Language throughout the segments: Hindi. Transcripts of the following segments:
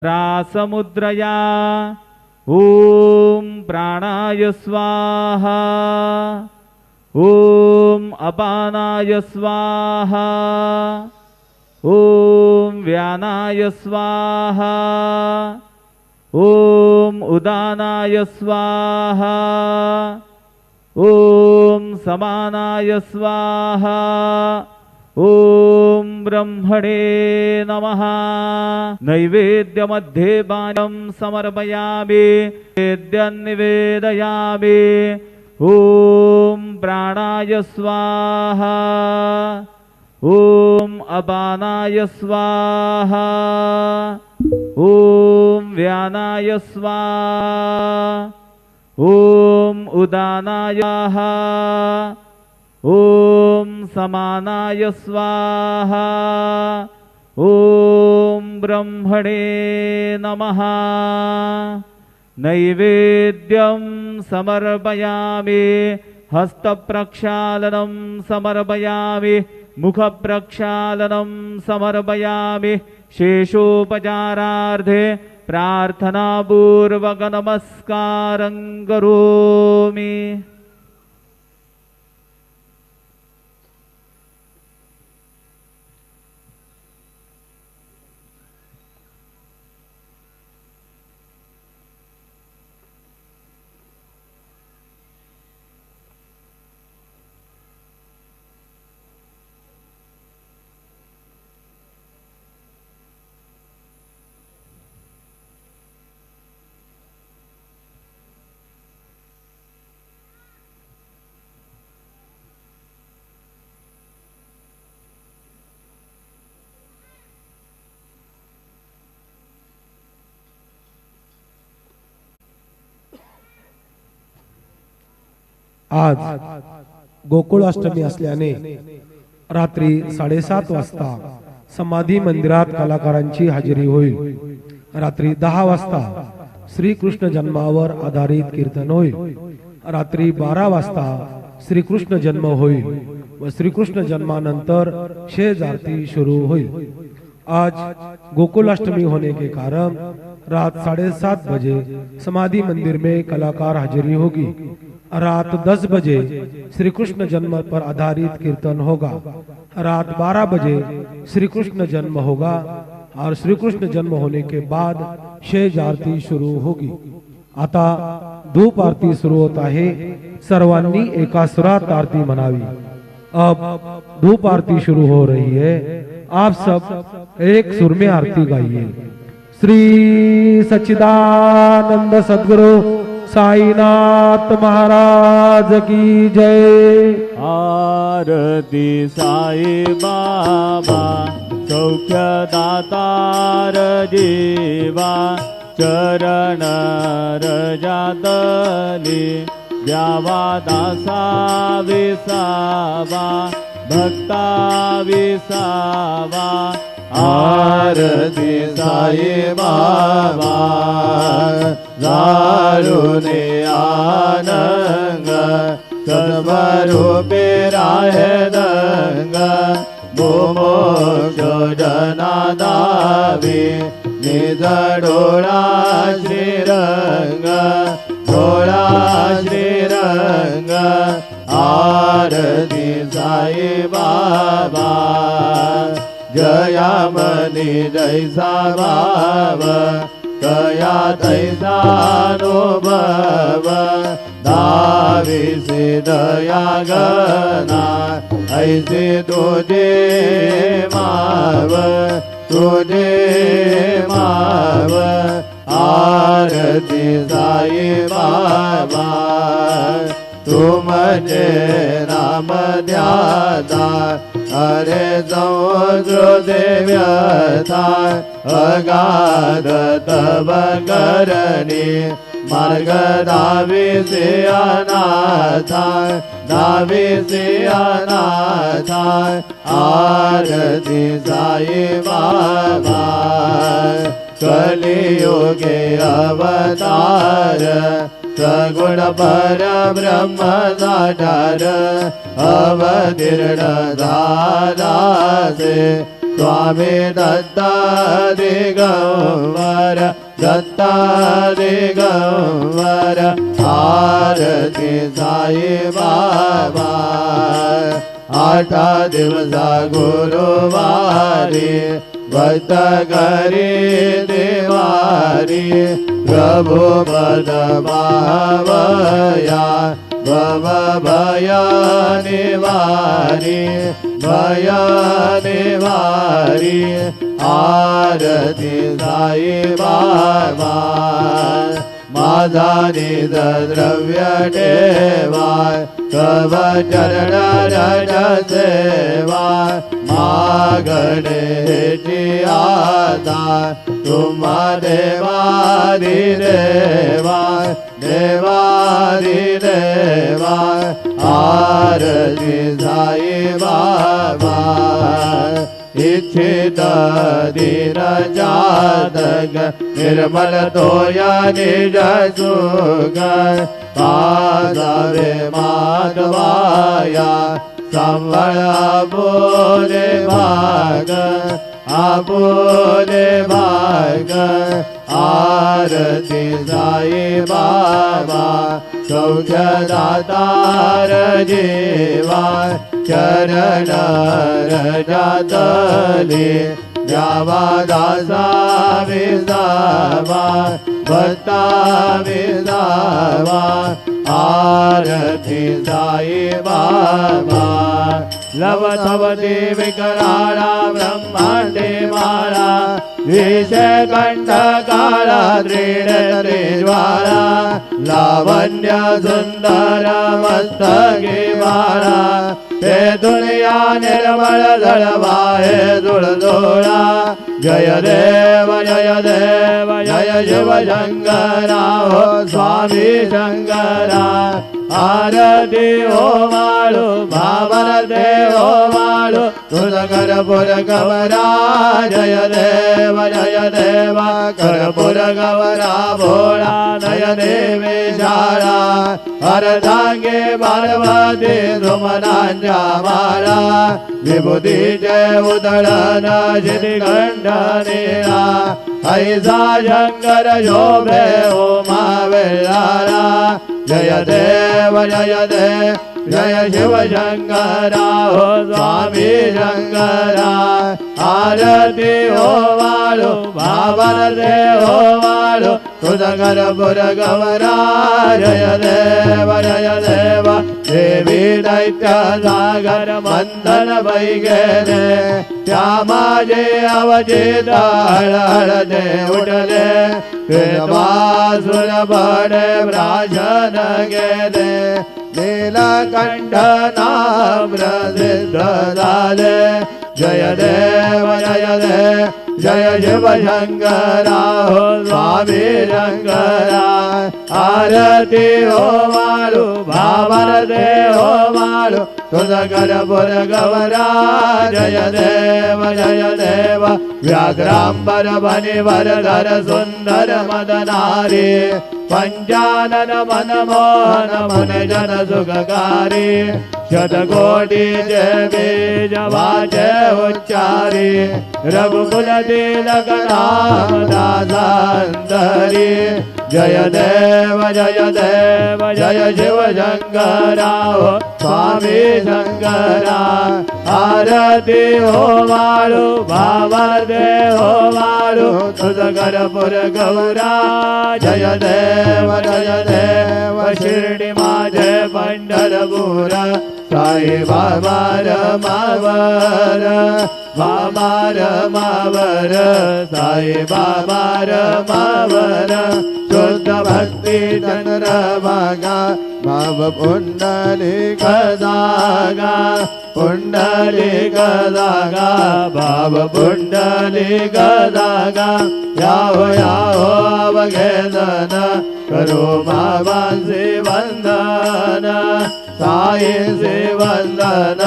रासमुद्रया ओम प्राणाय स्वाहा ओम अपानाय स्वाहा ओम व्यानाय स्वाहा ओम उदानाय स्वाहा ओम समानाय स्वाहा ओम ब्रह्मणे नमः। नैवेद्यमध्ये बाणं समर्पयामि नैवेद्यं निवेदयामि। ओम प्राणाय स्वाहा ओम अपानाय स्वाहा ओम व्यानाय स्वाहा ओम उदानाय स्वाहा ओम समानाय स्वाहा ओम ब्रह्मणे नमः। नैवेद्यं समर्पयामि हस्तप्रक्षालनं समर्पयामि मुखप्रक्षालनं समर्पयामि। शेषोपचारार्थे प्रार्थनापूर्वक नमस्कारं करोमि। आज गोकुळाष्टमी असल्याने रात्री 7:30 वाजता समाधी मंदिरात कलाकारांची हजेरी होईल। रात्री 10 वाजता श्रीकृष्ण जन्मावर आधारित कीर्तन होईल। रात्री 12 वाजता श्रीकृष्ण जन्म होईल व श्रीकृष्ण जन्मानंतर शेज आरती शुरू होईल। आज गोकुलाष्टमी होने के कारण रात 7:30 बजे समाधि मंदिर में कलाकार हाजिरी होगी। रात 10 बजे श्री कृष्ण जन्म पर आधारित कीर्तन होगा। रात 12 बजे श्री कृष्ण जन्म होगा और श्री कृष्ण जन्म होने के बाद शेज आरती शुरू होगी। आता धूप आरती सुरू होत आहे। सर्वांनी एका सुरात आरती म्हणावी। अब धूप आरती शुरू हो रही है। आप सब एक सुर में आरती गाइए। श्री सच्चिदानंद सद्गुरु साईनाथ महाराज की जय। आरती साई बाबा सौख्यदातार जीवा चरण रजातली द्यावा दासा विसावा भक्ता विसावा। आरती साई बाबा जारुने आनंग सर्वरूपे राहदंग मोक्ष जनादावी निजडोळा श्रीरंग डोळा श्रीरंग। आरती साई बाबा जया मनी जैसा भाव कया तैसा अनुभव दाविसे दया गना ऐसे तुझे माव तुझे माव। आरती साई बाबा तुमचे नाम ध्याता अरे समुद्र देव्यता अगाध तव करणी मार्ग दाविसे अनाथा दाविसे अनाथा। आरती साई बाबा कलियुगे अवतार सगुण पर ब्रह्म साठार अवतीर्ण झाला से स्वामी दत्ता दिगंबर दत्ता दिगंबर आरती साई बाबा 8 दिवसा गुरुवारी भक्त करी देवारी प्रभु पद भावया भव भय निवारी भय निवारी आरती साई बाबा माझा निज द्रव्य ठेवा तव चरण रज सेवा मागणेची आता तुम्हा देवारी देवा देवारी देवा आरती साई बाबा इच्छित दीन जातक निर्मल तोया निज सुख पादावे माधवाया संवळ बोले भाग आबोले भाग आरती साई बाबा सौख्यदातार जीवा चरण रजातले जावा दासा विजावा भक्ता विजावा आरती साई बाबा लवथवती विकराळा ब्रह्मांडे माळा विषकंठ काळा दृढ त्रिज्वाळा लावण्य सुंदर मस्तके बाळा ते दुनिया निर्मळ जळवाहे जुळजोळा जय देव जय देव जय शिव शंकरा हो स्वामी शंकरा आरती हो माळू भावर देव माळू तुझ कर्पूर गवरा जय देव कर्पूर गवरा भोळा नयने विशाळा अर्धांगे पार्वती सुमनांच्या माळा विभूतीचे उधळण शितिकंठनीला ऐसा शंकर शोभे उमा वेळाळा जय देव जय शिव शंकरा हो स्वामी शंकरा आरती हो वाळू भावर दे हो वाळू तुझ कर्पूर गवरा जय देव देवी दैत्य सागर मंथन वै गेले त्या माझे अवचित हळहळते उठले कृपासुर बडे प्राशन गेले नीलकंठ नाम प्रसिद्ध झाले जय देव जय शिव शंकरा हो स्वामी शंकरा आरती हो माळू भावर दे हो माळू तुझ कर्पूर गवरा जय देव व्याघ्रांबर बनिवर धर सुंदर मदनारी पंचानन मनमोहन मन जन सुखकारी शतकोटी जय बीज वाचे उच्चारी रघुकुल तिलक नाम दासांतरी जय देव जय शिव शंकरा हो स्वामी शंकरा आरती हो माळू भावर दे हो माळू तुझ कर्पूर गौरा जय देव शिर्डी माझे पंढरपूर साई बाबा रमावर साई बाबा रमावर शुद्ध भक्ती चंद्रभागा भाव पुंडलिक जागा भाव पुंडलिक जागा याहो अवघेदन करो बाबांचे वंदन साई से वंदन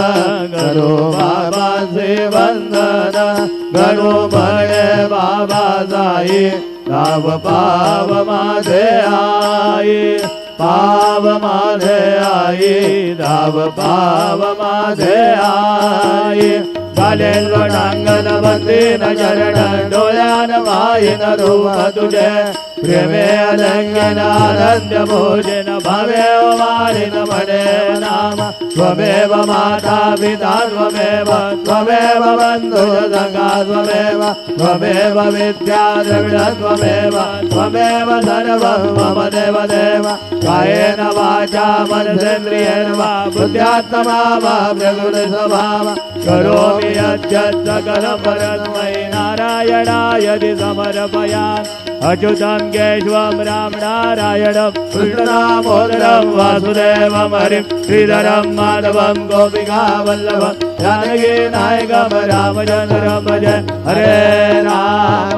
करो बाबांचे वंदन गणो म्हणे बाबा साई धाव पाव माझे आई धाव पाव माझे आई काले लोटांगण बंदीन चरण डोळ्यान वाईन रूप तुझे प्रेमे अलंघन आनंद भोजन भवे वारिन म्हणे नाम त्वमेव माता पिता त्वमेव त्वमेव बंधु सखा त्वमेव त्वमेव विद्या द्रविड त्वमेव त्वमेव सर्वं मम देव देव कायेन वाचा मनसेन्द्रियेण वा बुद्ध्यात्मा वा प्रकृति स्वभाव करोमि यद्यत् सकलं परस्मै नारायणाय समर्पयामि अच्युतं केशवं राम नारायणं कृष्णदामोदरं वासुदेवं हरिं श्रीधरं माधवं गोपिकावल्लभं जानकी नायकं रामचन्द्रं भजे हरे राम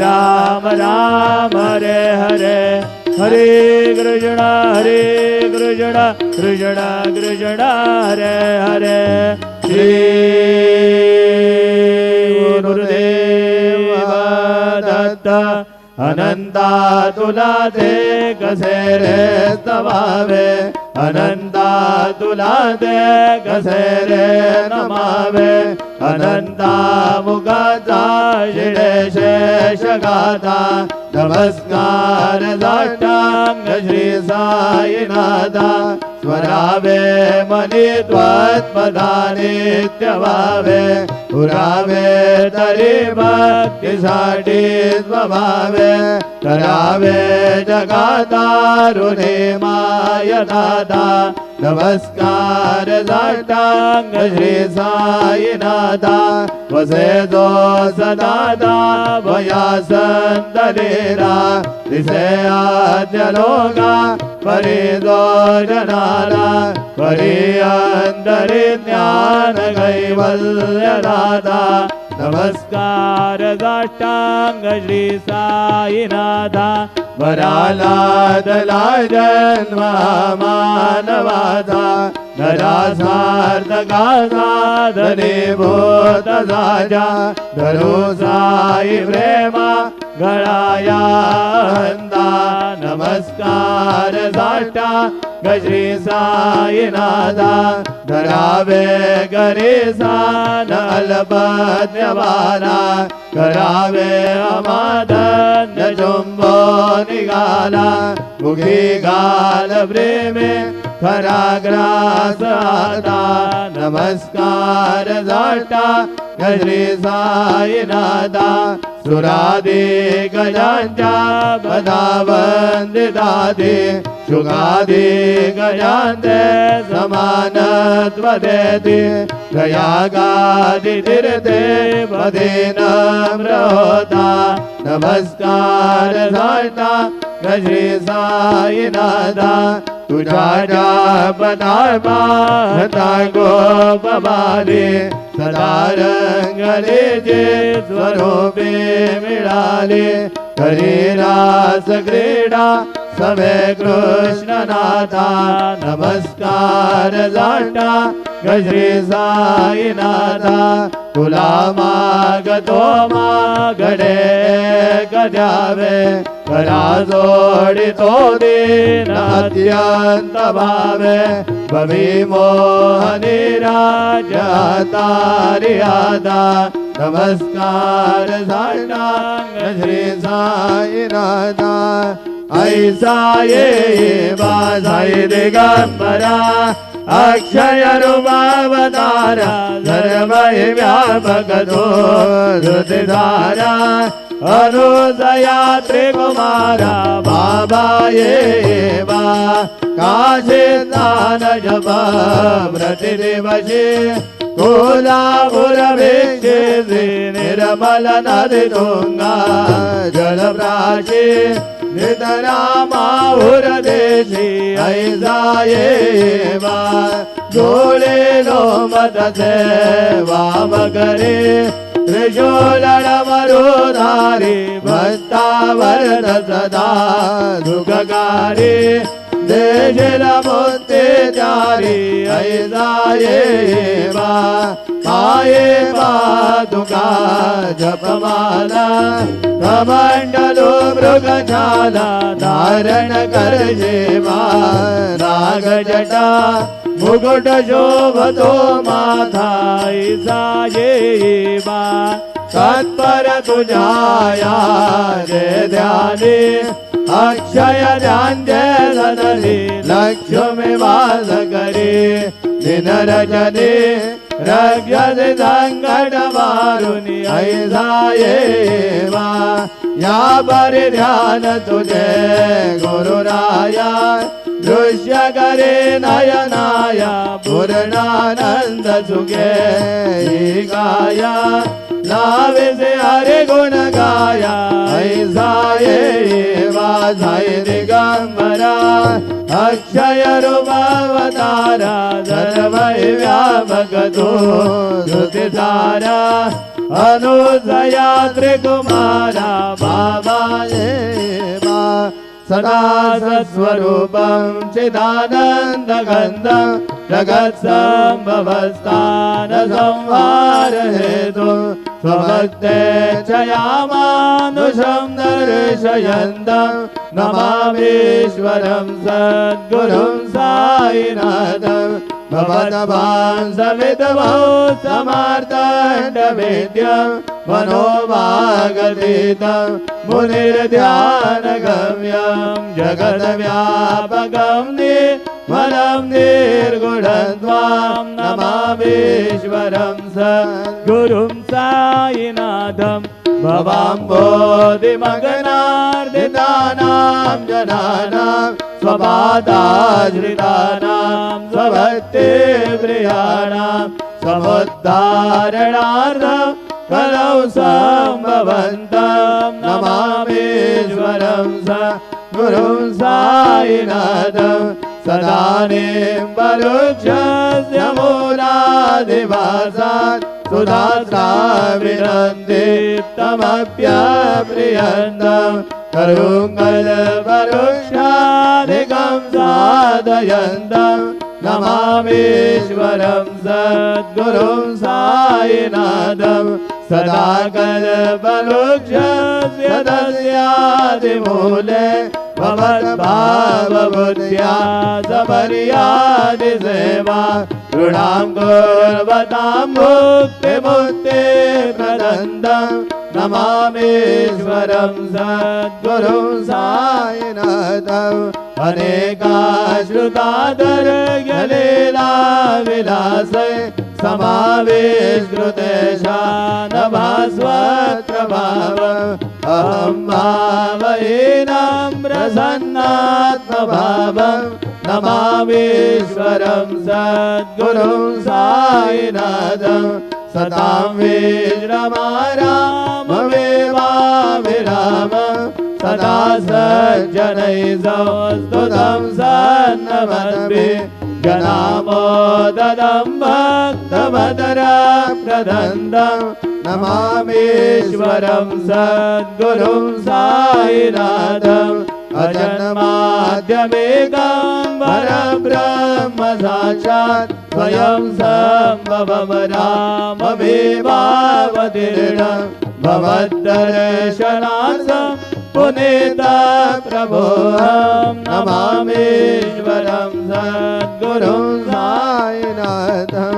राम राम हरे हरे हरे कृष्ण कृष्ण कृष्ण हरे हरे श्री गुरुदेव दत्त अनंता तुला ते कसे रे स्तवावे अनंता तुला ते कसे रे नमावे अनंता मुखाचा शिडे शेष गाथा नमस्कार साष्टांग श्री साईनाथा स्वरावे मनी त्वत्पदा नित्य व्हावे पुरावे तरी भक्तीसाठी स्वभावे करावे जगातारुणे माय दादा नमस्कार साष्टांग श्री साईनाथा वसे जो सदादा वया संतलेरा दिसे आद्य लोका परी दो जनाला परी अंतरी ज्ञान कैवल्य दादा नमस्कार साष्टांग श्री साईनाथा वराला दला जन्म मानवाचा नरासार्थका साधने भूत साजा धरो साई प्रेमा गळाया हंदा नमस्कार साष्टांग श्री साईनाथा धरावे गरेसान अल्पज्ञवाना करावे अमादन्य चुंबो निघाला मुखी घाल प्रेमे खरा ग्रास आता नमस्कार साष्टांग श्री साईनाथा सुरादे गजांच्या पदा वंदितादे शुगादे गजांते समानत्व देते प्रयागादि तीर्थे पदे नम्र होता नमस्कार साष्टांग श्री साईनाथा तुझ्या पदार्था गोपबाले सदा रंगले जे स्वरूपे मिळाले करी रास क्रीडा सवे कृष्णनाथा नमस्कार साष्टांग श्री साईनाथा तुला मागतो मागडे गजावे करा जोडितो दीन अत्यंत भावे भवी मोहनी राजा तारी आदा नमस्कार साष्टांग श्री साईनाथा ऐसा ये बासाई दिगंबरा अक्षय रूपावतारा सर्वहि व्यापक धुतिधारा अनुसया त्रिकुमारा बाबा ये बा काशी स्नान जप प्रतिदिवशी कोल्हापुर भिक्षे निर्मल नदी तुंगा जलप्राची नितरामाहुर देशी ऐसा ये बा जोले लो मत से वाम करे त्रिशूलन मरुधारी भक्तावरद सदा दुखकारी देशिल मुक्ति जारी ऐसा ये बा पाये पादुका जपमाला कमंडलो मृगशाला धारण कर जेवा नाग जटा मुकुट शोभतो माथा सायेबा तत्पर तुझाया जय ध्याने अक्षय ध्यान सदने लक्ष्मी वास करे दिन रजने रक्षस संकट वारुणी ऐसा येवा या पर ध्यान तुझे गुरुराया दृश्य करे नयनाया पूर्णानंद सुखे गाया नावे से हरे गुण गाया ऐसा येवा साई दिगंबरा अक्षय रूपावतारा सर्वै व्यापक तो श्रुति सारा अनुसया त्रिकुमारा बाबा येवा सदा सत्स्वरूपं चिदानन्दगन्धं जगत्सम्भवस्थान संहार हेतु स्वभक्तेच्छयामानुषं दर्शयन्तं नमामीश्वरं सद्गुरुं साईनाथं भवतभां सविद्भौ समार्तण्डवेद्यं मनोभागतीतं मुनिर्ध्यानगम्यं जगद्व्यापकं निर्मलं निर्गुणं त्वां नमामीश्वरं सद्गुरुं साईनाथं भवाम्बोधिमग्नार्दितानां जनानां स्वपादाश्रितानां स्वभक्तिप्रियाणां समुद्धारणार्थं कलौ सम्भवन्तं नमामीश्वरं सद्गुरुं साईनाथं सदानीं परुक्षस्य मूलादिवासात् सुधास्राविरन्दितमप्यप्रियन्तं करुङ्गलपरुक्षादिकं साधयन्तं नमामीश्वरं सद्गुरुं साईनाथं सदा कल्पवृक्षस्य तस्यादिमूले भवद्भावबुद्ध्या सपर्यादिसेवा ऋणां कुर्वतां मुक्तिप्रदन्दं नमामीश्वरं सद्गुरुं साईनाथं अनेकाश्रुतादर्घ्यलीलाविलासे समावेशकृतेशानभास्वत्रभावम् अहं भावहीनं प्रसन्नात्मभावं नमामीश्वरं सद्गुरुं साईनाथं सतां विश्रमाराममेवाभिराम सदा सज्जनैः स्तुतं सन्नमद्भिः जनामोदनं भक्तमदरप्रदन्दं नमामीश्वरं सद्गुरुं साईनाथं अजन्माद्यमेकं परब्रह्म साक्षात् स्वयं सम्भवं राममेवावतीर्णं भवद्दर्शनार्थं पुनीतप्रभोऽहं नमामीश्वरं सद्गुरुं साईनाथं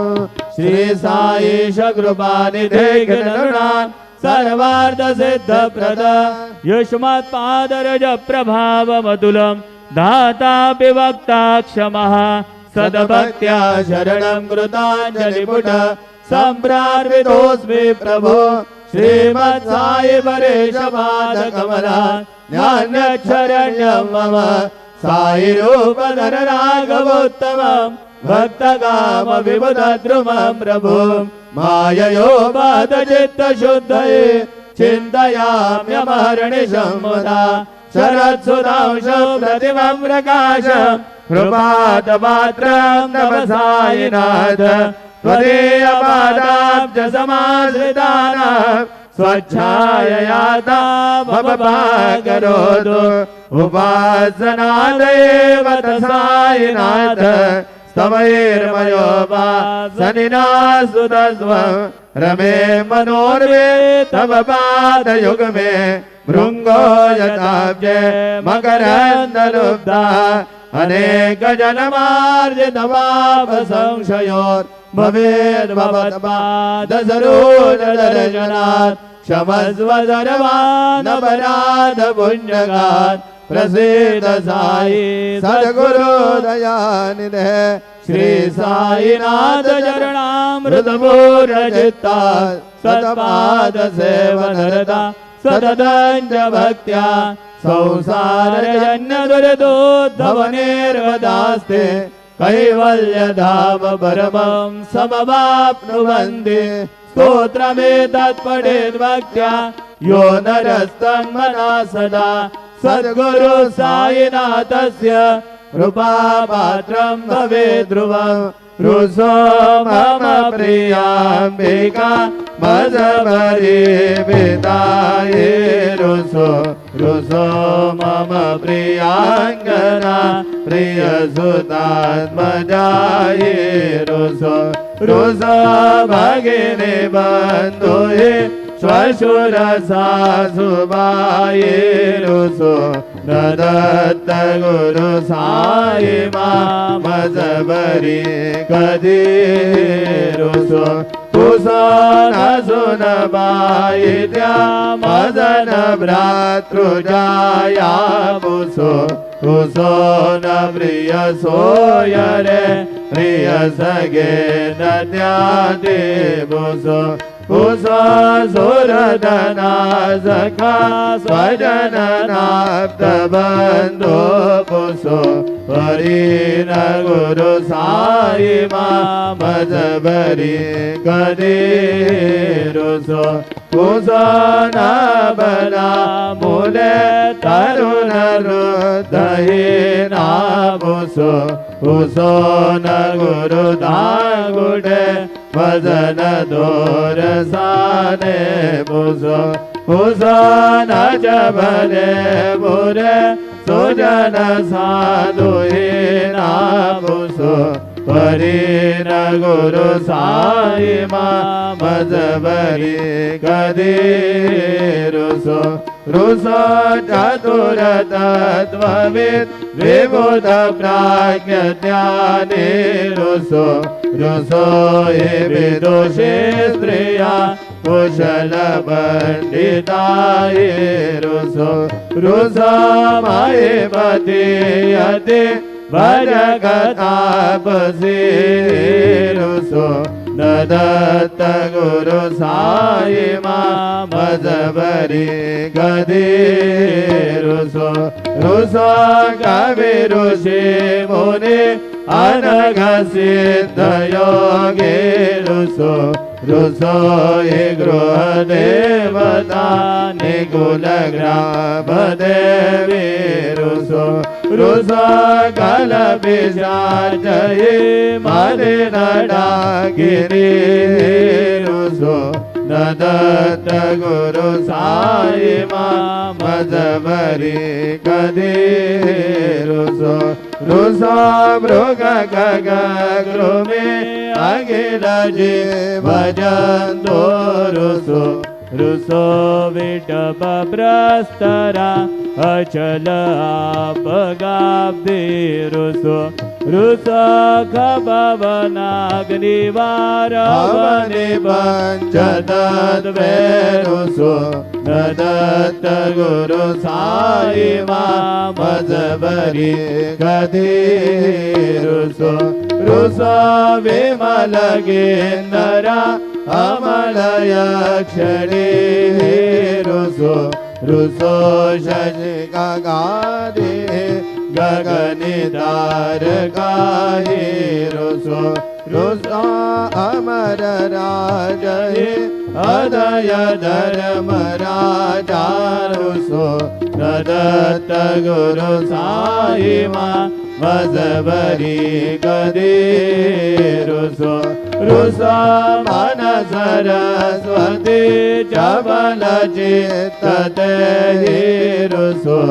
श्री साईश कृपानिधे गणनान् सर्वार्थसिद्धप्रद युष्मत्पादरज प्रभावमतुलं दातापि वक्ता क्षमः सद्भक्त्या शरणं कृताञ्जलिपुट सम्प्रार्पितोऽस्मि प्रभो श्रीमत्साई परेशपादकमला ज्ञानशरण्यं मम साई रूपधर राघवोत्तमं भक्तकामविबुधद्रुमं प्रभुं माययोपातचित्तशुद्धये चिन्तयाम्यमहर्निशं मुदा शरत्सुधांशं प्रतिमं प्रकाशं कृपातपात्रं तव साईनाथ त्वदीयपादाब्जसमाश्रितानां स्वच्छायया भवभागरोतु उपासनादेव साईनाथ स्तवैर्मयोपासनिना सुतस्वं रमे मनोर्वे तव पादयुग मे भृङ्गो यताब्जे मकरन्दलुब्धा अनेक जन्मार्जितवाप संशयोर्भवेद्भवत्पादसरोजदर्शनात् क्षमस्व सर्वानपराध पुण्यगात् प्रसीद साई सद्गुरु दयानिधे श्री साईनाथ चरणामृतपूर्ण चित्ता सत्पाद सेवनरता सततञ्च भक्त्या संसारजन्य दुरितोद्धवनिर्वदास्ते कैवल्यधाम परमं समवाप्नुवन्ति स्तोत्रमेतत् पठेद्भक्त्या यो नरस्तन्मना सदा सद्गुरु साईनाथस्य कृपापात्रं भवेत् ध्रुवम् रुसो मम प्रियाम्बिका मजबरी पिताये रुसो मम प्रियांगना प्रियसुतात्मजाये रुसो भगिनी बन्धुये श्वशुर सासुबाये रुसो दत्त गुरु साई मजबरी कदी रुसो कुसन सुन बायित्या मदन भ्रातृजाया बुसो कुसो न प्रिय सोयरे प्रिय सगे नद्यादे बुसो कुसो सुरदना सखा स्वजननाप्त बन्धो पुसो हरिन गुरु साई मजबरी कदी रुसो कुसो न बना मुले तरुण हृदयेना बुसो कुसो न गुरु दागुडे भजन दोर साने बुसो कुसो न जबले बुरे सुजन साधुना बुसो हरिन गुरु साई मजबरी कदी रुसो चतुर तत्त्वविद् विबुध प्राज्ञ ज्ञानी रुसो हे विदुषे स्त्रिया कुशल पंडिताये रुसो मयिपति यति भजगतापसी रुसो दत्त गुरु साई मजबरी गदी रुसो कवि ऋषि मुनि अनघ सिद्ध योगी रुसो हे गृह देवता निकुल ग्राम देवी रुसो कल पिशाचये मलिन डाकिनी रुसो दत्त गुरु साई मजबरी कदी रुसो मृग गग गृमे अखिल जीव जन्तु रुसो विटप प्रस्तरा अचल आपगाब्दि रुसो खपवनाग्निवार अवनि पंचतत्वे रुसो दत्त गुरु साई मजबरी कदी रुसो विमल गिन्नरा अमलय क्षणी रुसो शशिकागादि गगनिदार गाहि रुसो अमर राजहि अदय धर्म राजा रुसो दत्त गुरु साई मजबरी कदी रुसो मन सरस्वती चबल चित्त देहि रुसो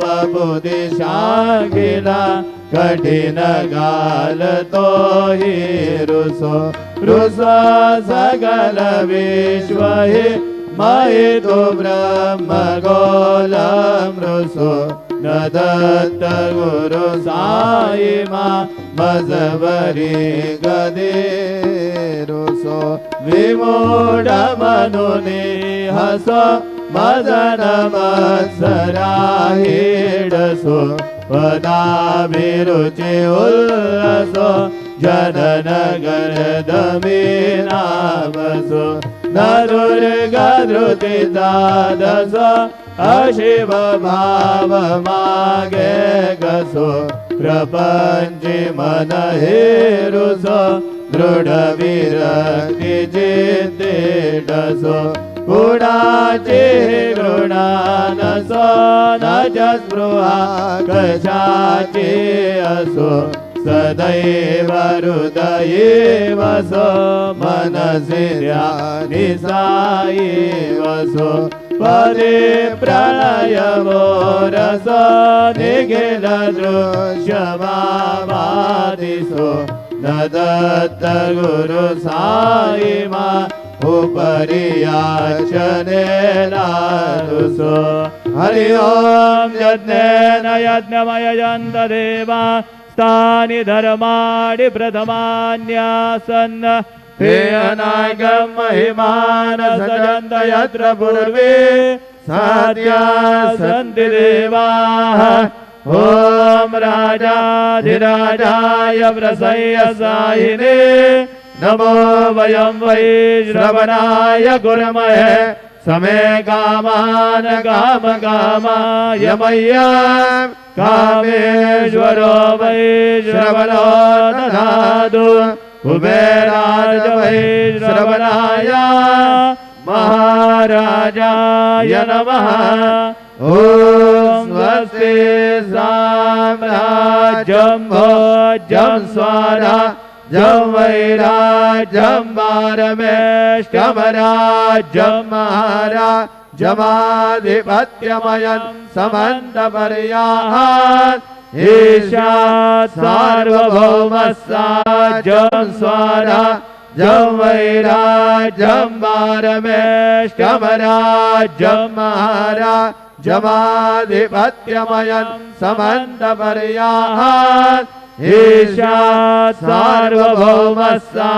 बबुद्धि शाखिला कठीण घालतो हि रुसो रुसो सकल विश्व हि महितो ब्रह्म गोलम रुसो न दत्त गुरु साई मा मजबरी गदे रुसो विमूढ मनुने हसो मदन मत्सरा हिडसो पदाभिरुचि उल्लसो जनन गर्दमीना बसो नरुर्गधृति दादसो अशिव भाव मागे गसो प्रपंची मन हेरुसो दृढ विरक्ति जिते डसो गुणाचे गृणानसो न च स्पृहा कशाचे असो सदैव हृदये वसो मनसि निसाई वसो पदे प्रणयमो रसो निखिल दृश्यमादिसो न दत्त गुरु साई मा उपरि याचने लारुसो हरि ओम यज्ञेन यज्ञमयजन्त देवा स्थानि धर्माणि प्रथमान्यासन् ते अनागम महिमान सजन्त यत्र पूर्वे साध्या सन्ति देवाः ओम राजाधिराजाय प्रसह्य साहिने नमो वयं वै श्रवणाय गुरुमहे समे कामान काम कामाय मह्यं कामेश्वरो वै श्रवणो दधातु कुबेराज वै श्रवणाय महाराजाय नमः ओम स्वस्ति साम्राज्यं भोज्यं स्वाहा जं वैराज्यं वारमेष्टमराज्यं महाराजमाधिपत्यमयं समन्तपर्याः ईशात् सार्वभौमस्साज्यं स्वाहा जं वैराज्यं वारमेष्टमराज्यं महाराजमाधिपत्यमयं समन्तपर्याः ईशात् सार्वभौमस्सा